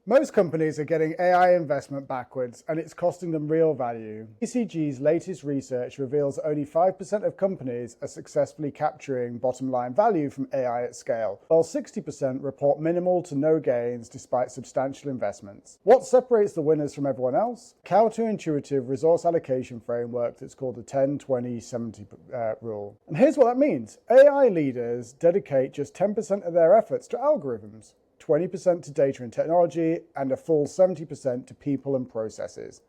Most companies are getting AI investment backwards, and it's costing them real value. BCG's latest research reveals that only 5% of companies are successfully capturing bottom-line value from AI at scale, while 60% report minimal to no gains despite substantial investments. What separates the winners from everyone else? Counterintuitive resource allocation framework that's called the 10-20-70 rule. And here's what that means. AI leaders dedicate just 10% of their efforts to algorithms, 20% to data and technology, and a full 70% to people and processes.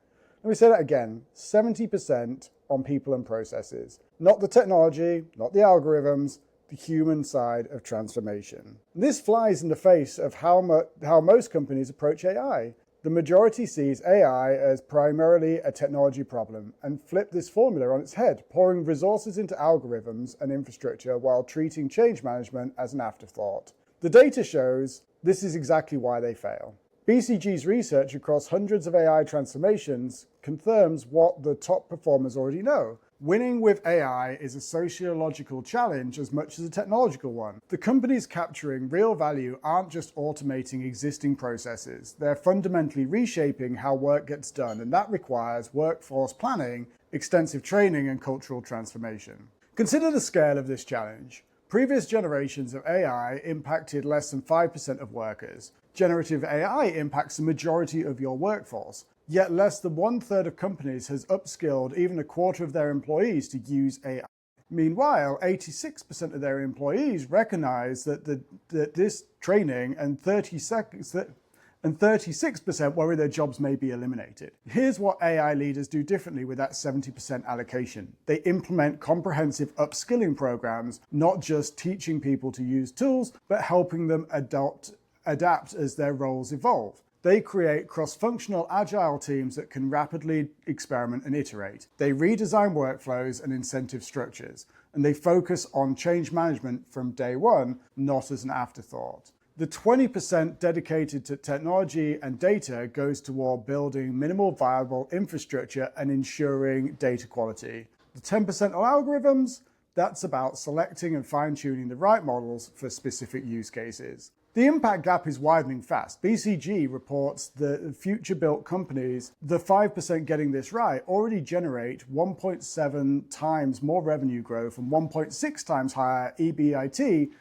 Let me say that again, 70% on people and processes. Not the technology, not the algorithms, the human side of transformation. This flies in the face of how most companies approach AI. The majority sees AI as primarily a technology problem and flip this formula on its head, pouring resources into algorithms and infrastructure while treating change management as an afterthought. The data shows this is exactly why they fail. BCG's research across hundreds of AI transformations confirms what the top performers already know. Winning with AI is a sociological challenge as much as a technological one. The companies capturing real value aren't just automating existing processes. They're fundamentally reshaping how work gets done, and that requires workforce planning, extensive training, and cultural transformation. Consider the scale of this challenge. Previous generations of AI impacted less than 5% of workers. Generative AI impacts the majority of your workforce. Yet less than 1/3 of companies has upskilled even a quarter of their employees to use AI. Meanwhile, 86% of their employees recognize that this training and 36% worry their jobs may be eliminated. Here's what AI leaders do differently with that 70% allocation. They implement comprehensive upskilling programs, not just teaching people to use tools, but helping them adapt as their roles evolve. They create cross-functional agile teams that can rapidly experiment and iterate. They redesign workflows and incentive structures, and they focus on change management from day one, not as an afterthought. The 20% dedicated to technology and data goes toward building minimal viable infrastructure and ensuring data quality. The 10% on algorithms, that's about selecting and fine-tuning the right models for specific use cases. The impact gap is widening fast. BCG reports that future-built companies, the 5% getting this right, already generate 1.7 times more revenue growth and 1.6 times higher EBIT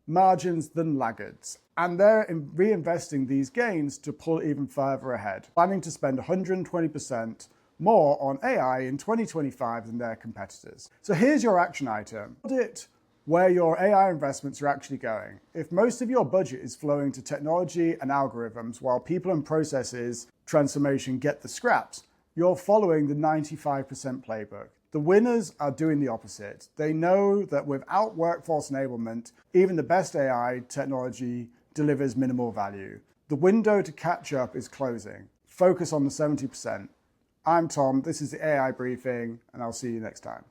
margins than laggards. And they're reinvesting these gains to pull even further ahead, planning to spend 120% more on AI in 2025 than their competitors. So here's your action item. Audit where your AI investments are actually going. If most of your budget is flowing to technology and algorithms while people and processes transformation get the scraps, you're following the 95% playbook. The winners are doing the opposite. They know that without workforce enablement, even the best AI technology delivers minimal value. The window to catch up is closing. Focus on the 70%. I'm Tom, this is the AI Briefing, and I'll see you next time.